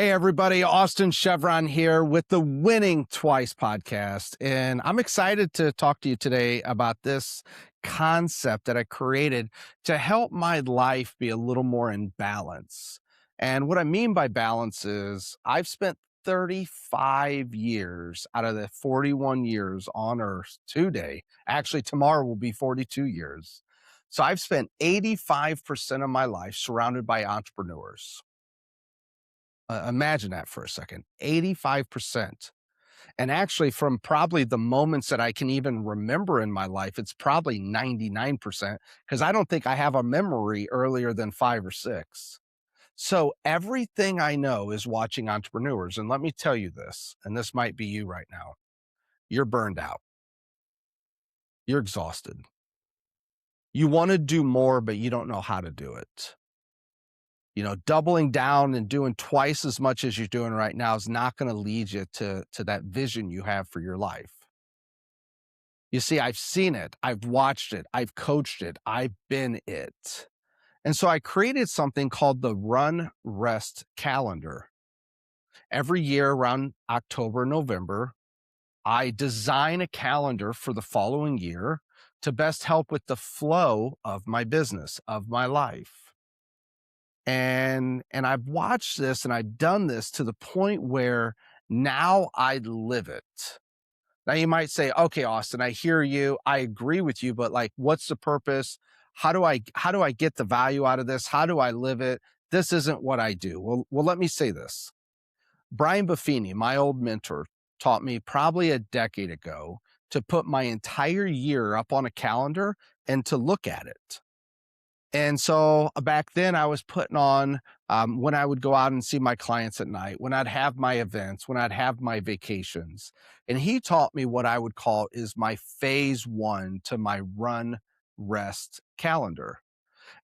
Hey, everybody. Austin Cheviron here with the Winning Twice podcast. And I'm excited to talk to you today about this concept that I created to help my life be a little more in balance. And what I mean by balance is I've spent 35 years out of the 41 years on earth today. Actually, tomorrow will be 42 years. So I've spent 85% of my life surrounded by entrepreneurs. Imagine that for a second, 85%. And actually, from probably the moments that I can even remember in my life, it's probably 99% because I don't think I have a memory earlier than 5 or 6. So everything I know is watching entrepreneurs. And let me tell you this, and this might be you right now. You're burned out. You're exhausted. You want to do more, but you don't know how to do it. Doubling down and doing twice as much as you're doing right now is not going to lead you to that vision you have for your life. You see, I've seen it. I've watched it. I've coached it. I've been it. And so I created something called the Run Rest Calendar. Every year around October, November, I design a calendar for the following year to best help with the flow of my business, of my life. And I've watched this and I've done this to the point where now I live it. Now you might say, okay, Austin, I hear you. I agree with you, but what's the purpose? How do I get the value out of this? How do I live it? This isn't what I do. Well, let me say this. Brian Buffini, my old mentor, taught me probably a decade ago to put my entire year up on a calendar and to look at it. And so back then I was putting on, when I would go out and see my clients at night, when I'd have my events, when I'd have my vacations. And he taught me what I would call is my phase 1 to my run rest calendar.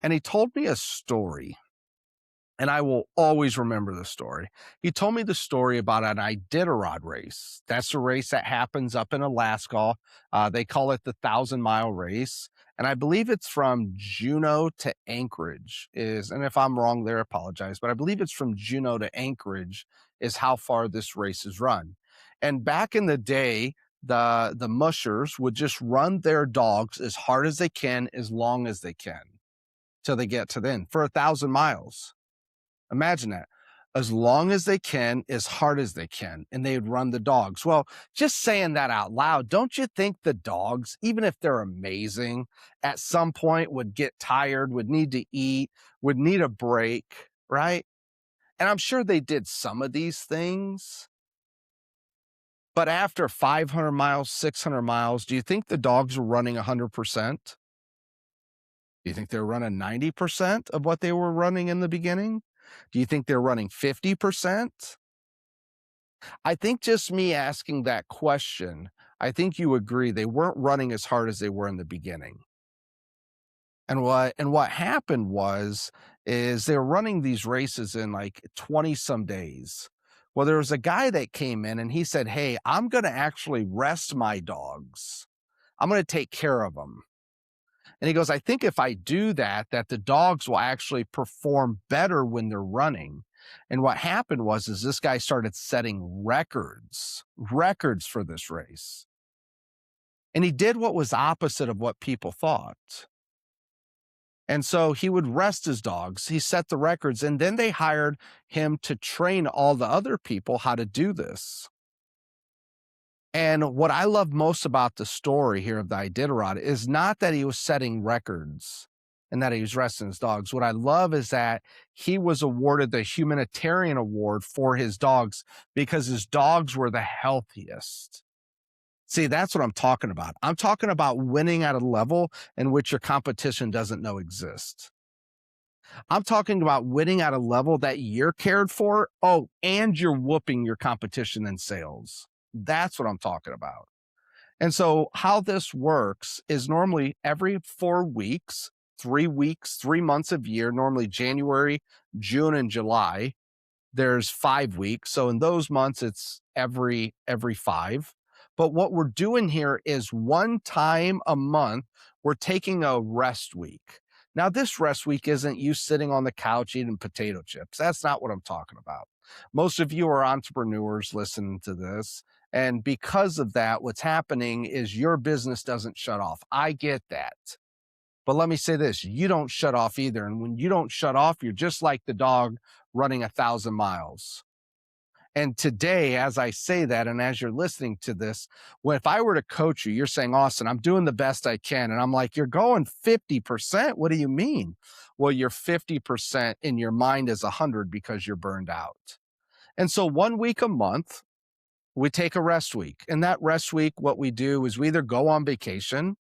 And he told me a story. And I will always remember the story. He told me the story about an Iditarod race. That's a race that happens up in Alaska. They call it the 1,000-mile race. And I believe it's from Juneau to Anchorage and if I'm wrong there, I apologize, but I believe it's from Juneau to Anchorage is how far this race is run. And back in the day, the mushers would just run their dogs as hard as they can, as long as they can, till they get to the end for 1,000 miles. Imagine that. As long as they can, as hard as they can, and they'd run the dogs. Well, just saying that out loud, don't you think the dogs, even if they're amazing, at some point would get tired, would need to eat, would need a break, right? And I'm sure they did some of these things. But after 500 miles, 600 miles, do you think the dogs were running 100%? Do you think they're running 90% of what they were running in the beginning? Do you think they're running 50%? I think just me asking that question, I think you agree they weren't running as hard as they were in the beginning. And what happened is they were running these races in 20 some days. Well, there was a guy that came in and he said, hey, I'm going to actually rest my dogs. I'm going to take care of them. And he goes, I think if I do that the dogs will actually perform better when they're running. And what happened is this guy started setting records for this race. And he did what was opposite of what people thought. And so he would rest his dogs. He set the records, and then they hired him to train all the other people how to do this. And what I love most about the story here of the Iditarod is not that he was setting records and that he was resting his dogs. What I love is that he was awarded the humanitarian award for his dogs because his dogs were the healthiest. See, that's what I'm talking about. I'm talking about winning at a level in which your competition doesn't know exists. I'm talking about winning at a level that you're cared for. Oh, and you're whooping your competition in sales. That's what I'm talking about. And so how this works is normally every 4 weeks, 3 weeks, 3 months of year, normally January, June, and July, there's 5 weeks. So in those months, it's every 5. But what we're doing here is one time a month, we're taking a rest week. Now, this rest week isn't you sitting on the couch eating potato chips. That's not what I'm talking about. Most of you are entrepreneurs listening to this. And because of that, what's happening is your business doesn't shut off. I get that. But let me say this, you don't shut off either. And when you don't shut off, you're just like the dog running 1,000 miles. And today, as I say that, and as you're listening to this, well, if I were to coach you, you're saying, Austin, I'm doing the best I can. And I'm like, you're going 50%. What do you mean? Well, you're 50% in your mind is 100 because you're burned out. And so 1 week a month, we take a rest week. And that rest week, what we do is we either go on vacation,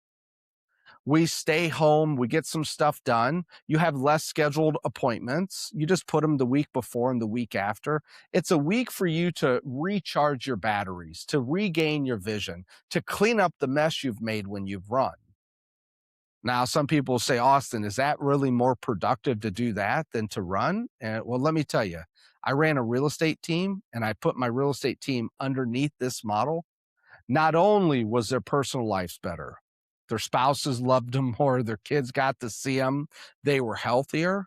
we stay home, we get some stuff done. You have less scheduled appointments. You just put them the week before and the week after. It's a week for you to recharge your batteries, to regain your vision, to clean up the mess you've made when you've run. Now, some people say, Austin, is that really more productive to do that than to run? And well, let me tell you, I ran a real estate team and I put my real estate team underneath this model. Not only was their personal lives better, their spouses loved them more, their kids got to see them, they were healthier.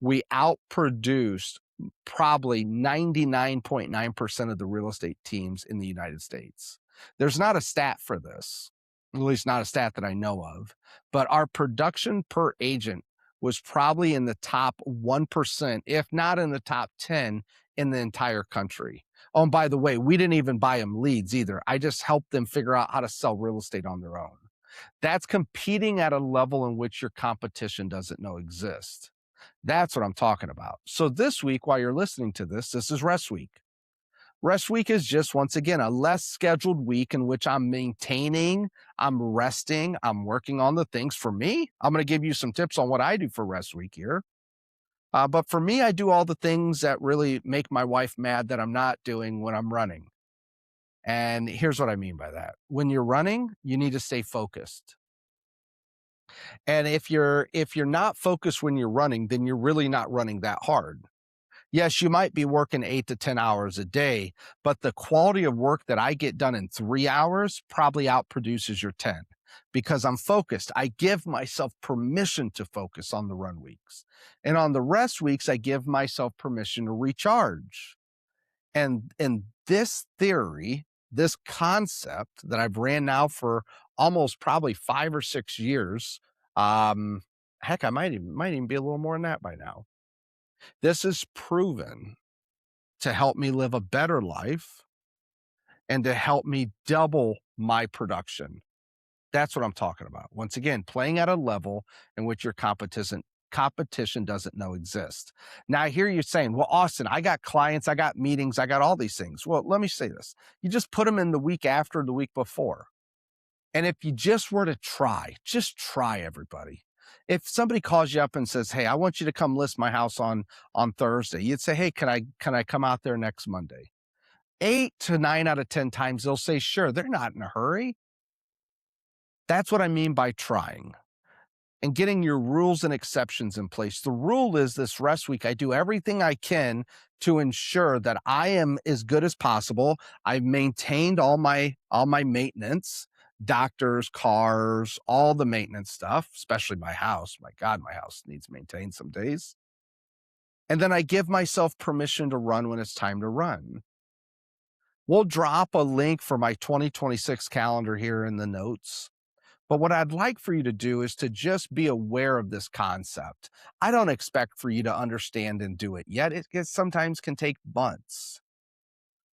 We outproduced probably 99.9% of the real estate teams in the United States. There's not a stat for this, at least not a stat that I know of, but our production per agent was probably in the top 1%, if not in the top 10 in the entire country. Oh, and by the way, we didn't even buy them leads either. I just helped them figure out how to sell real estate on their own. That's competing at a level in which your competition doesn't know exists. That's what I'm talking about. So this week, while you're listening to this, this is rest week. Rest week is just, once again, a less scheduled week in which I'm maintaining, I'm resting, I'm working on the things. For me, I'm going to give you some tips on what I do for rest week here. But for me, I do all the things that really make my wife mad that I'm not doing when I'm running. And here's what I mean by that. When you're running, you need to stay focused. And if you're not focused when you're running, then you're really not running that hard. Yes, you might be working 8 to 10 hours a day, but the quality of work that I get done in 3 hours probably outproduces your 10 because I'm focused. I give myself permission to focus on the run weeks. And on the rest weeks, I give myself permission to recharge. And this theory, this concept that I've ran now for almost probably 5 or 6 years, heck, I might even be a little more than that by now. This is proven to help me live a better life and to help me double my production. That's what I'm talking about. Once again, playing at a level in which your competition doesn't know exists. Now I hear you saying, well, Austin, I got clients, I got meetings, I got all these things. Well, let me say this. You just put them in the week after, the week before. And if you just were to just try, everybody. If somebody calls you up and says, hey, I want you to come list my house on Thursday, you'd say, hey, can I come out there next Monday? 8 to 9 out of 10 times they'll say, sure. They're not in a hurry. That's what I mean by trying and getting your rules and exceptions in place. The rule is this rest week, I do everything I can to ensure that I am as good as possible. I've maintained all my maintenance, doctors, cars, all the maintenance stuff, especially my house. My God, my house needs maintained some days. And then I give myself permission to run when it's time to run. We'll drop a link for my 2026 calendar here in the notes. But what I'd like for you to do is to just be aware of this concept. I don't expect for you to understand and do it yet. It sometimes can take months.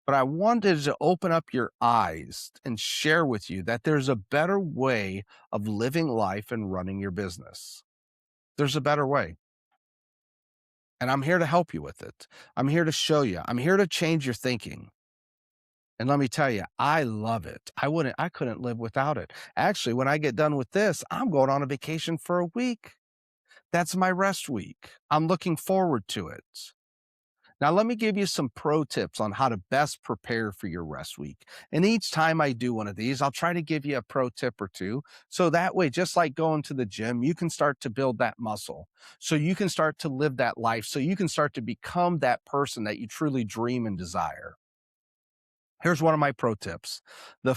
But I wanted to open up your eyes and share with you that there's a better way of living life and running your business. There's a better way. And I'm here to help you with it. I'm here to show you. I'm here to change your thinking. And let me tell you, I love it. I couldn't live without it. Actually, when I get done with this, I'm going on a vacation for a week. That's my rest week. I'm looking forward to it. Now, let me give you some pro tips on how to best prepare for your rest week. And each time I do one of these, I'll try to give you a pro tip or two. So that way, just like going to the gym, you can start to build that muscle. So you can start to live that life. So you can start to become that person that you truly dream and desire. Here's one of my pro tips. The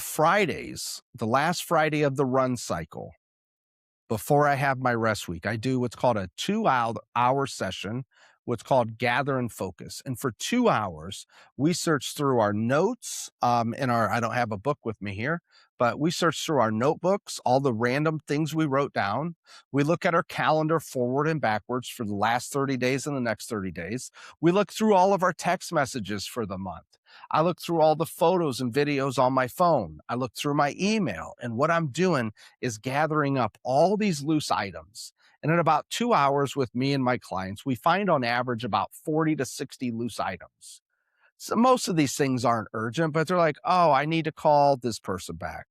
last Friday of the run cycle, Before I have my rest week, I do what's called a 2 hour session, what's called gather and focus. And for 2 hours, we search through our notes in our, I don't have a book with me here, but we search through our notebooks, all the random things we wrote down. We look at our calendar forward and backwards for the last 30 days and the next 30 days. We look through all of our text messages for the month. I look through all the photos and videos on my phone. I look through my email. And what I'm doing is gathering up all these loose items. And in about 2 hours with me and my clients, we find on average about 40 to 60 loose items. So most of these things aren't urgent, but they're like, oh, I need to call this person back.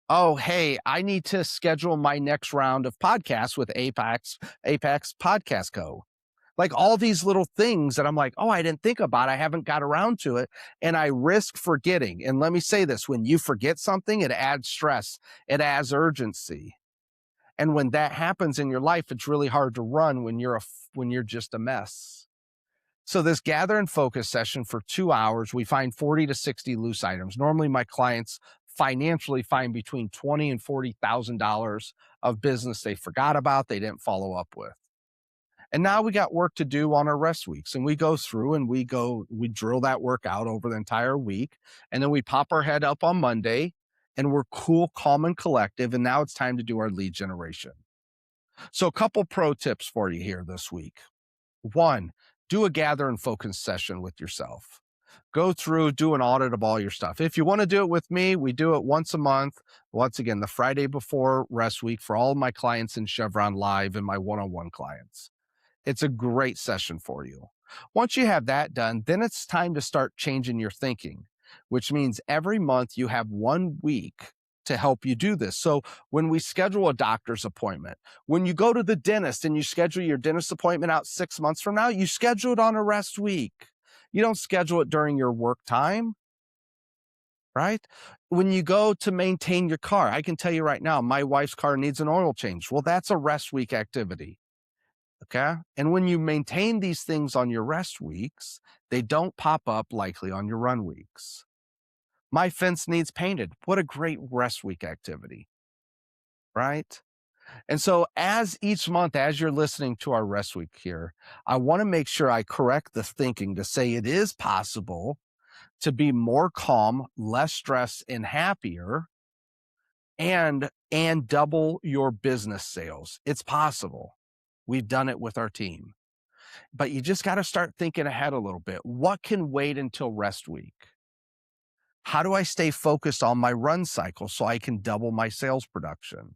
Oh, hey, I need to schedule my next round of podcasts with Apex Podcast Co. Like all these little things that I'm like, oh, I didn't think about. I haven't got around to it. And I risk forgetting. And let me say this, when you forget something, it adds stress. It adds urgency. And when that happens in your life, it's really hard to run when you're just a mess. So this gather and focus session for 2 hours, we find 40 to 60 loose items. Normally my clients financially find between $20 and $40,000 of business they forgot about, they didn't follow up with. And now we got work to do on our rest weeks. And we go through and we drill that work out over the entire week. And then we pop our head up on Monday and we're cool, calm, and collective. And now it's time to do our lead generation. So a couple pro tips for you here this week. One, do a gather and focus session with yourself. Go through, do an audit of all your stuff. If you want to do it with me, we do it once a month. Once again, the Friday before rest week for all of my clients in Cheviron Live and my one-on-one clients. It's a great session for you. Once you have that done, then it's time to start changing your thinking, which means every month you have 1 week to help you do this. So when we schedule a doctor's appointment, when you go to the dentist and you schedule your dentist appointment out 6 months from now, you schedule it on a rest week. You don't schedule it during your work time, right? When you go to maintain your car, I can tell you right now, my wife's car needs an oil change. Well, that's a rest week activity. Okay. And when you maintain these things on your rest weeks, they don't pop up likely on your run weeks. My fence needs painted. What a great rest week activity, right? And so as each month, as you're listening to our rest week here, I want to make sure I correct the thinking to say it is possible to be more calm, less stressed, and happier and double your business sales. It's possible. We've done it with our team. But you just got to start thinking ahead a little bit. What can wait until rest week? How do I stay focused on my run cycle so I can double my sales production?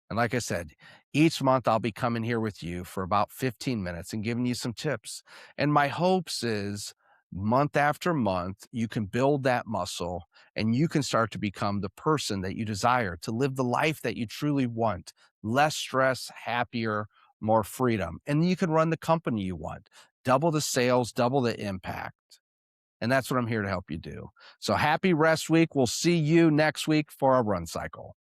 And like I said, each month I'll be coming here with you for about 15 minutes and giving you some tips. And my hopes is month after month, you can build that muscle and you can start to become the person that you desire to live the life that you truly want. Less stress, happier, more freedom. And you can run the company you want. Double the sales, double the impact. And that's what I'm here to help you do. So happy rest week. We'll see you next week for our run cycle.